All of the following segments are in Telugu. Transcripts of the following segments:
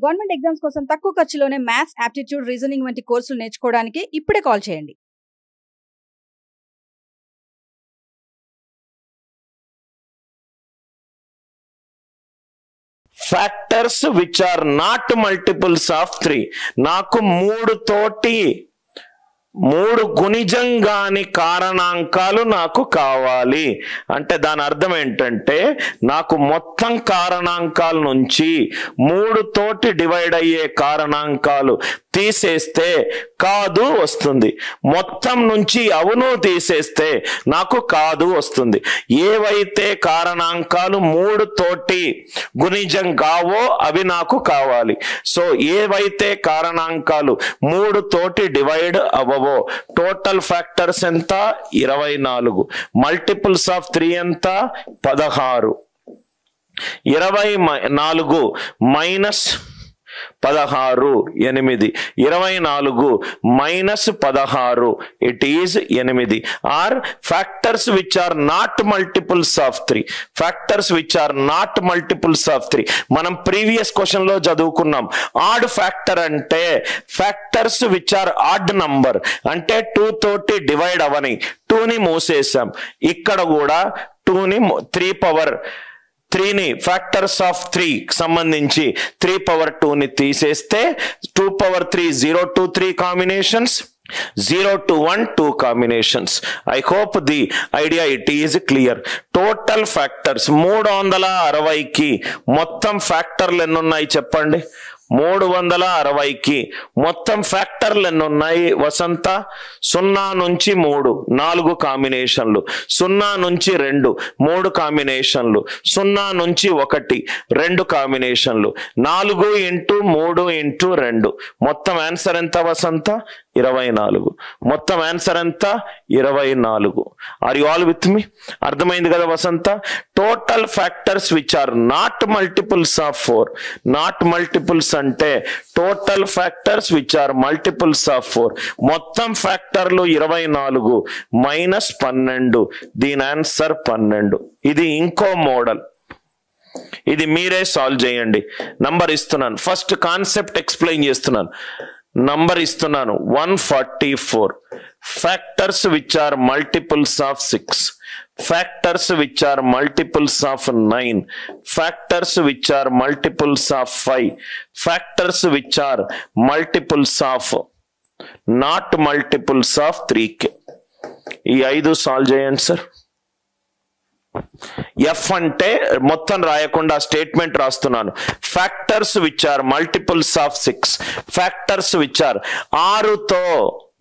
గవర్నమెంట్ ఎగ్జామ్స్ కోసం తక్కువ ఖర్చులోనే మ్యాథ్స్, ఆప్టిట్యూడ్, రీజనింగ్ వంటి కోర్సులు నేర్చుకోవడానికి ఇప్పుడే కాల్ చేయండి. Factors which are not multiples of 3. నాకు 3 గుణిజంగాని కారణాంకాలు నాకు కావాలి అంటే దాని అర్థం ఏంటంటే నాకు మొత్తం కారణాంకాల నుంచి 3 తోటి డివైడ్ అయ్యే కారణాంకాలు తీసేస్తే కాదు వస్తుంది, మొత్తం నుంచి అవును తీసేస్తే నాకు కాదు వస్తుంది. ఏవైతే కారణాంకాలు 3 తోటి గుణిజం కావో అవి నాకు కావాలి. సో ఏవైతే కారణాంకాలు 3 తోటి డివైడ్ అవ్వవో టోటల్ ఫ్యాక్టర్స్ ఎంత 24, మల్టిపుల్స్ ఆఫ్ 3 ఎంత 16. 24 minus 16 8, 24 minus 16 it is 8. Are factors which are not multiples of 3. Factors which are not multiples of 3 మనం ప్రీవియస్ క్వశ్చన్ లో చదువుకున్నాం. ఆడ్ ఫ్యాక్టర్ అంటే factors which are odd number అంటే 2 తోటి డివైడ్ అవని 2ని మూసేసాం. ఇక్కడ కూడా 2ని 3 పవర్ 3ని ఫ్యాక్టర్స్ ఆఫ్ 3 సంబంధించి 3 పవర్ 2ని తీసేస్తే 2 power 3 0 to 3 combinations, 0 to 1 2 combinations. I hope the idea it is clear. Total factors 360కి మొత్తం ఫ్యాక్టర్లు ఎన్ని ఉన్నాయి చెప్పండి. 360కి మొత్తం ఫ్యాక్టర్లు ఎన్ని ఉన్నాయి వసంత? 0 నుంచి 3 4 కాంబినేషన్లు, 0 నుంచి 2 3 కాంబినేషన్లు, 0 నుంచి 1 2 కాంబినేషన్లు, 4 ఇంటూ 3 ఇంటూ 2 మొత్తం ఆన్సర్ ఎంత వసంత? 24. మొత్తం ఆన్సర్ ఎంత? 24. Are you all with me? అర్థమైంది కదా Vasantha? Total factors which are not multiples of 4. Not multiples అంటే total factors which are multiples of 4. మొత్తం ఫ్యాక్టర్లు 24 మైనస్ 12, దీని ఆన్సర్ 12. ఇది ఇంకో మోడల్, ఇది మీరే సాల్వ్ చేయండి. నంబర్ ఇస్తున్నాను, ఫస్ట్ కాన్సెప్ట్ ఎక్స్ప్లెయిన్ చేస్తున్నాను. నంబర్ ఇస్తున్నాను 144. Factors which are multiples of 6, factors which are multiples of 9, factors which are multiples of 5, factors which are multiples of not multiples of 3k. ఈ 5 సాల్వ్ చేయండి సార్. ఎఫ్ అంటే మొత్తం రాయకుండా స్టేట్మెంట్ రాస్తున్నాను. Factors which are multiples of 6, factors which are 6తో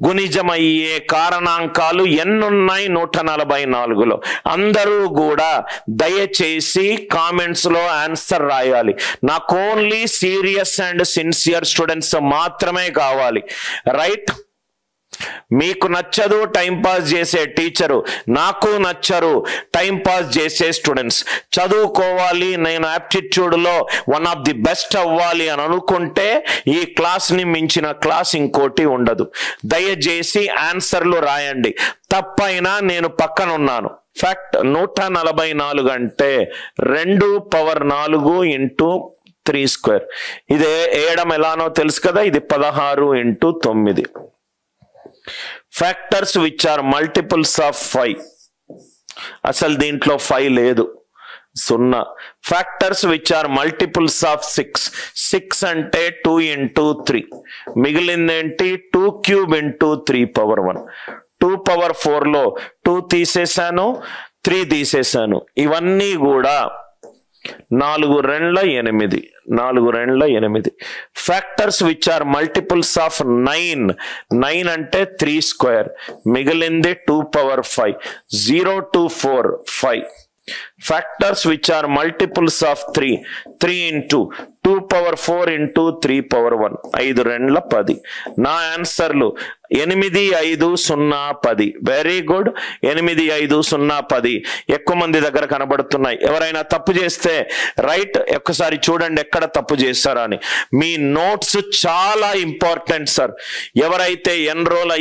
గుణిజమయ్యే కారణాంకాలు ఎన్నున్నాయి 144లో? అందరూ కూడా దయచేసి కామెంట్స్ లో ఆన్సర్ రాయాలి. నాకు only serious and sincere students మాత్రమే కావాలి. రైట్? మీకు నచ్చదు టైం పాస్ చేసే టీచరు, నాకు నచ్చరు టైం పాస్ చేసే స్టూడెంట్స్. చదువుకోవాలి, నేను ఆప్టిట్యూడ్ లో వన్ ఆఫ్ ది బెస్ట్ అవ్వాలి అని అనుకుంటే ఈ క్లాస్ ని మించిన క్లాస్ ఇంకోటి ఉండదు. దయచేసి ఆన్సర్లు రాయండి. తప్పైనా నేను పక్కన ఉన్నాను. ఫ్యాక్ట్ 144 అంటే 2 పవర్ 4 ఇంటూ 3 స్క్వేర్. ఇది వేయడం ఎలానో తెలుసు కదా, ఇది 16 into 9. Factors which are multiples of 5, అసలు దీంట్లో 5 లేదు, 0. Factors which are multiples of 6, 6 అంటే 2 ఇంటూ 3, మిగిలిందేంటి 2 క్యూబ్ ఇంటూ 3 పవర్ 1. 2 పవర్ 4లో 2 తీసేశాను, 3 తీసేశాను. ఇవన్నీ కూడా 4 2 8, 4 2 8. Factors which are multiples of 9, 9 అంటే 3 స్క్వేర్, మిగిలింది 2 power 5, 0 to 4 5. Factors which are multiples of 3, 3 into 2 power 4 into 3 power 1, 5 2 10. నా ఆన్సర్లు 851010. Very good. 851010 ఎక్కువ మంది దగ్గర కనబడుతున్నాయి. ఎవరైనా తప్పు చేస్తే రైట్ ఒక్కసారి చూడండి ఎక్కడ తప్పు చేస్తారా అని. మీ నోట్స్ చాలా ఇంపార్టెంట్ సార్. ఎవరైతే ఎన్రోల్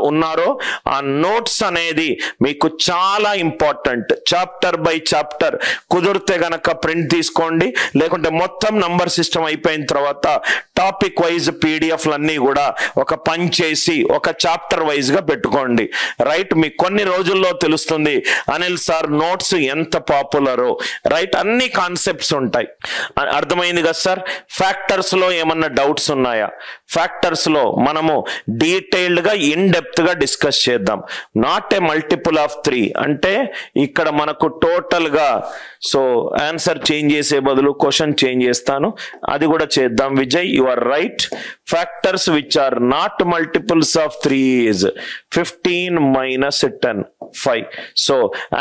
ఉన్నారో ఆ నోట్స్ అనేది మీకు చాలా ఇంపార్టెంట్. చాప్టర్ బై చాప్టర్ కుదిరితే గనక ప్రింట్ తీసుకోండి, లేకుంటే మొత్తం నంబర్ సిస్టమ్ అయిపోయిన తర్వాత టాపిక్ వైజ్ పీడిఎఫ్లన్నీ కూడా ఒక పని చేసి ఒక చాప్టర్ వైజ్ గా పెట్టుకోండి. రైట్, మీకు కొన్ని రోజుల్లో తెలుస్తుంది అనిల్ సార్ నోట్స్ ఎంత పాపులరో. రైట్, అన్ని కాన్సెప్ట్స్ ఉంటాయి. అర్థమైంది కదా సార్? ఫ్యాక్టర్స్ లో ఏమన్నా డౌట్స్ ఉన్నాయా? ఫ్యాక్టర్స్ లో మనము డీటెయిల్డ్ గా ఇన్ డెప్త్ గా డిస్కస్ చేద్దాం. నాట్ ఏ మల్టిపుల్ ఆఫ్ 3 అంటే ఇక్కడ మనకు టోటల్ గా సో ఆన్సర్ చేంజ్ చేసే బదులు క్వశ్చన్ చేంజ్ చేస్తాను, అది కూడా చేద్దాం. Vijay, you are right. Factors which are not multiples of 3 is 15 minus 10 5. So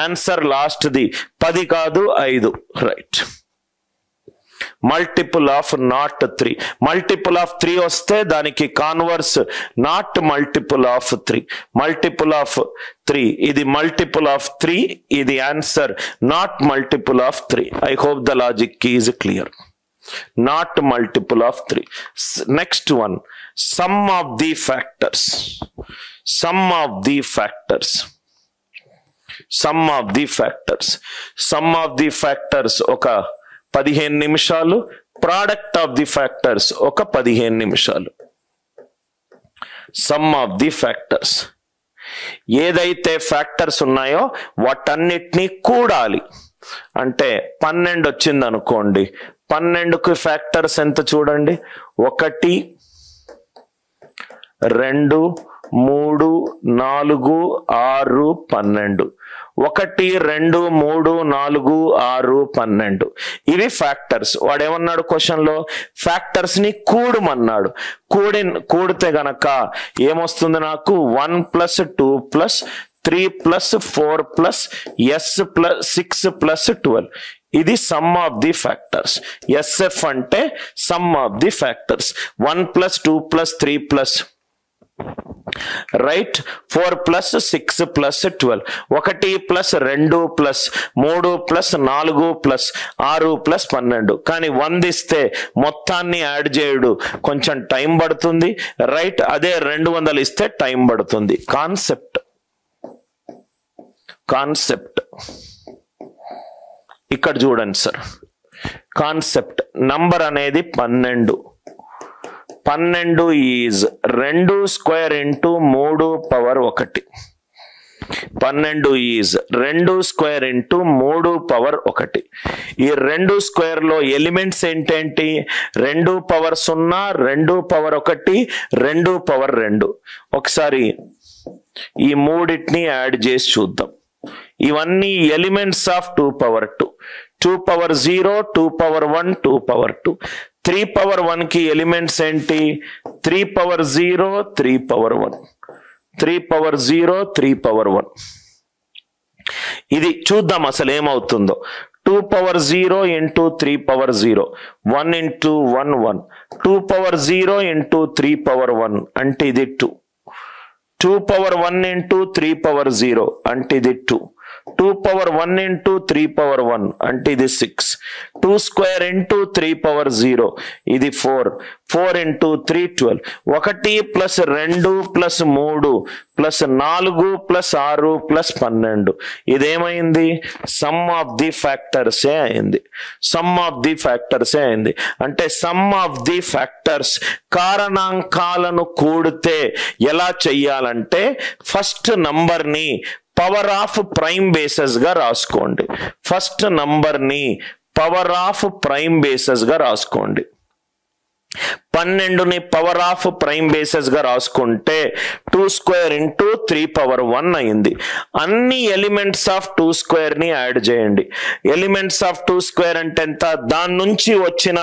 answer last ది 10 కాదు 5. Right. Multiple of not 3. Multiple of 3 వస్తే దానికి converse not multiple of 3. Multiple of 3 ఇది మల్టిపుల్ ఆఫ్ 3, ఇది answer not multiple of 3. I hope the logic is clear. Not multiple of 3. Next one, sum of the factors. Sum of the factors. Sum of the factors. Sum of the factors oka 15 నిమిషాలు. Product of the factors oka 15 నిమిషాలు. Sum of the factors. ఏదైతే ఫ్యాక్టర్స్ ఉన్నాయో వాటన్నిటినీ కూడాలి. అంటే 12 వచ్చింది అనుకోండి, 12కు ఫ్యాక్టర్స్ ఎంత చూడండి. 1 2 3 4 6 12. 1 2 3 4 6 12 ఇవి ఫ్యాక్టర్స్. వాడు ఏమన్నాడు క్వశ్చన్ లో? ఫ్యాక్టర్స్ ని కూడమన్నాడు. కూడితే గనక ఏమొస్తుంది నాకు? 1 + 2 + 3 + 4 + s + 6 + 12. ఇది sum of the factors. SF అంటే sum of the factors. 1 + 2 + 3 right 4 + 6 + 12. 1 + 2 + 3 + 4 + 6 + 12. కానీ 100 ఇస్తే మొత్తాన్ని యాడ్ చేయడు, కొంచెం టైం పడుతుంది. రైట్, అదే 200 ఇస్తే టైం పడుతుంది. కాన్సెప్ట్ ఇక్కడ చూడండి సార్. కాన్సెప్ట్ నంబర్ అనేది 12. 12 is 2 square into 3 power 1. 12 is 2 square into 3 power 1. ఈ 2 స్క్వేర్ లో ఎలిమెంట్స్ ఏంటేంటి? 2 పవర్ 0, 2 పవర్ 1, 2 పవర్ 2. ఒకసారి ఈ మూడిటిని యాడ్ చేసి చూద్దాం. ఇవన్నీ elements of 2 power 2. 2 power 0, 2 power 1, 2 power 2. 3 power 1 కి ఎలిమెంట్స్ ఏంటి? 3 పవర్ 0, 3 పవర్ 1. 3 power 0, 3 power 1. ఇది చూద్దాం అసలు ఏమవుతుందో. 2 power 0 into 3 power 0, 1 into 1 1. 2 power 0 into 3 power 1 అంటే ఇది 2. 2 పవర్ 1 ఇంటూ 3 పవర్ 0 అంటే ఇది 2. 2 పవర్ 1 ఇంటూ 3 పవర్ 1 అంటే ఇది 6. 2 స్క్వేర్ ఇంటూ 3 పవర్ 0 ఇది 4. 4 into 3 12. 1 plus 2 plus 3 plus 4 plus 6 plus 12. ఇదేమైంది? సమ్ ఆఫ్ ది ఫ్యాక్టర్సే అయింది. సమ్ ఆఫ్ ది ఫ్యాక్టర్సే అయింది. అంటే సమ్ ఆఫ్ ది ఫ్యాక్టర్స్ కారణాంకాలను కూడితే ఎలా చెయ్యాలంటే ఫస్ట్ నంబర్ ని పవర్ ఆఫ్ ప్రైమ్ బేసెస్ గా రాసుకోండి. ఫస్ట్ నంబర్ ని పవర్ ఆఫ్ ప్రైమ్ బేసెస్ గా రాసుకోండి. 12ని పవర్ ఆఫ్ ప్రైమ్ బేసెస్ గా రాసుకుంటే 2 స్క్వేర్ ఇంటూ 3 పవర్ 1 అయింది. అన్ని ఎలిమెంట్స్ ఆఫ్ 2 స్క్వేర్ ని యాడ్ చేయండి. ఎలిమెంట్స్ ఆఫ్ 2 స్క్వేర్ అంటే ఎంత? దాని నుంచి వచ్చిన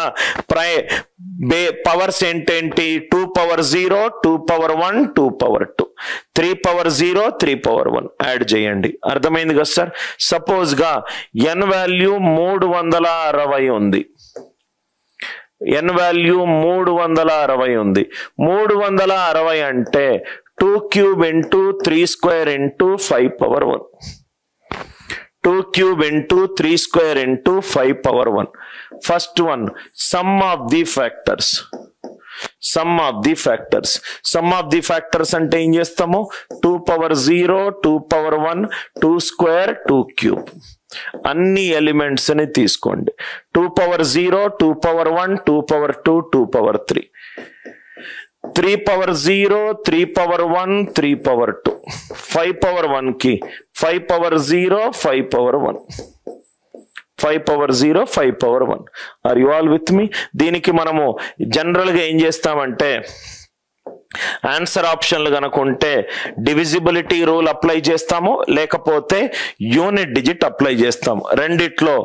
పవర్స్ ఏంటేంటి? 2 power 0, 2 power 1, 2 power 2, 3 power 0, 3 power 1 add చేయండి. అర్థమైంది కదా సార్? సపోజ్ గా n వాల్యూ 360 ఉంది. n వాల్యూ 360 ఉంది. 360 అంటే 2 cube into 3 square into 5 power 1. 2 cube into 3 square into 5 power 1. First one, sum of the factors. Sum of the factors. Sum of the factors అంటే ఏం చేస్తాము? 2 power 0, 2 power 1, 2 square, 2 cube. అన్ని ఎలిమెంట్స్ ని తీసుకోండి. 2 power 0, 2 power 1, 2 power 2, 2 power 3. 3 power 0, 3 power 1, 3 power 2. 5 power 1 కి 5 power 0, 5 power 1. 5 power 0, 5 power 1. Are you all with me? దీనికి మనము జనరల్గా ఏం చేస్తామంటే ఆన్సర్ ఆప్షన్లు కనుకుంటే డివిజిబిలిటీ రూల్ అప్లై చేస్తాము, లేకపోతే యూనిట్ డిజిట్ అప్లై చేస్తాము. రెండిట్లో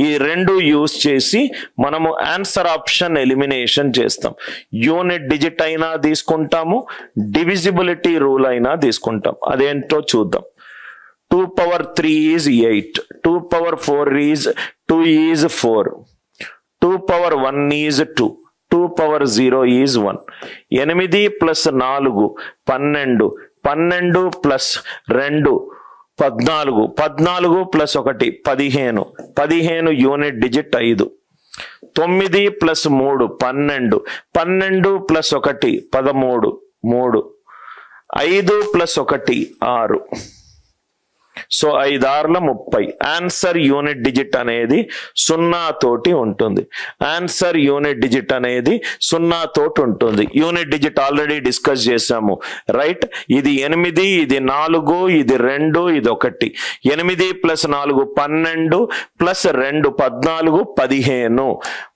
ఈ రెండు యూజ్ చేసి మనము ఆన్సర్ ఆప్షన్ ఎలిమినేషన్ చేస్తాం. యూనిట్ డిజిట్ అయినా తీసుకుంటాము, డివిజిబిలిటీ రూల్ అయినా తీసుకుంటాం. అదేంటో చూద్దాం. 2 power 3 is 8. 2 power 4 is 2 is 4. 2 power 1 is 2. 2 power 0 is 1. 8 plus 4 12. 12 plus 2 14. 14 plus 1 15. 15 unit digit 5. 9 plus 3 12. 12 plus 1 13. 3. 5 plus 1 6. So 5 6ల 30. Answer unit digit అనేది 0 తోటి ఉంటుంది. ఆన్సర్ యూనిట్ డిజిట్ అనేది 0 తోటి ఉంటుంది. యూనిట్ డిజిట్ ఆల్రెడీ డిస్కస్ చేసాము, రైట్? ఇది 8, ఇది 4, ఇది 2, ఇది 1. 8 plus 4 12 plus 2 14 15.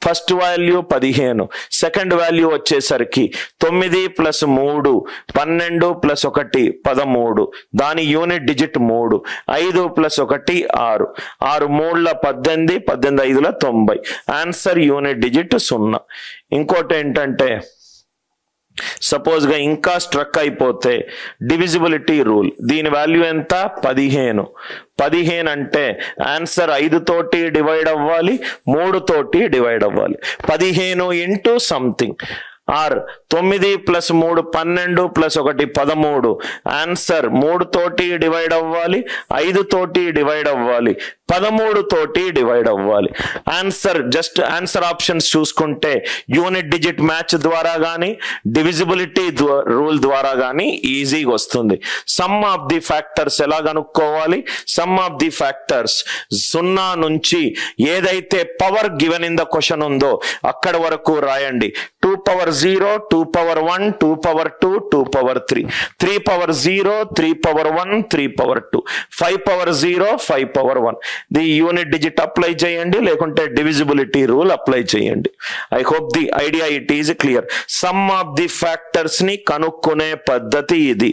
First value 15. Second value వచ్చేసరికి 9 plus 3 12 plus 1 13. దాని unit digit 3. 5 plus 1 6. 6 3ల 18, 18 5ల 90. Answer unit digit 0. ఇంకోటి ఏంటంటే సపోజ్ గా ఇంకా స్ట్రక్ అయిపోతే డివిజిబిలిటీ రూల్. దీని వాల్యూ ఎంత? 15. 15 అంటే ఆన్సర్ 5 తోటి డివైడ్ అవ్వాలి, 3 తోటి డివైడ్ అవ్వాలి. 15 into something. Or 9 plus 3 12 plus 1 13. Answer 3 తోటి డివైడ్ అవ్వాలి, 5 తోటి డివైడ్ అవ్వాలి, 13 తోటి డివైడ్ అవ్వాలి. ఆన్సర్ జస్ట్ ఆన్సర్ ఆప్షన్స్ చూసుకుంటే యూనిట్ డిజిట్ మ్యాచ్ ద్వారా కానీ డివిజిబిలిటీ రూల్ ద్వారా కానీ ఈజీగా వస్తుంది. సమ్ ఆఫ్ ది ఫ్యాక్టర్స్ ఎలా కనుక్కోవాలి? సమ్ ఆఫ్ ది ఫ్యాక్టర్స్ 0 నుంచి ఏదైతే power given in the question ఉందో అక్కడ వరకు రాయండి. 2 power 0, 2 power 1, 2 power 2, 2 power 3. 3 power 0, 3 power 1, 3 power 2. 5 power 0, 5 power 1. The unit digit apply చేయండి, లేకుంటే డివిజిబిలిటీ రూల్ అప్లై చేయండి. I hope the idea it is clear. Some of the factors ని కనుక్కునే పద్ధతి ఇది.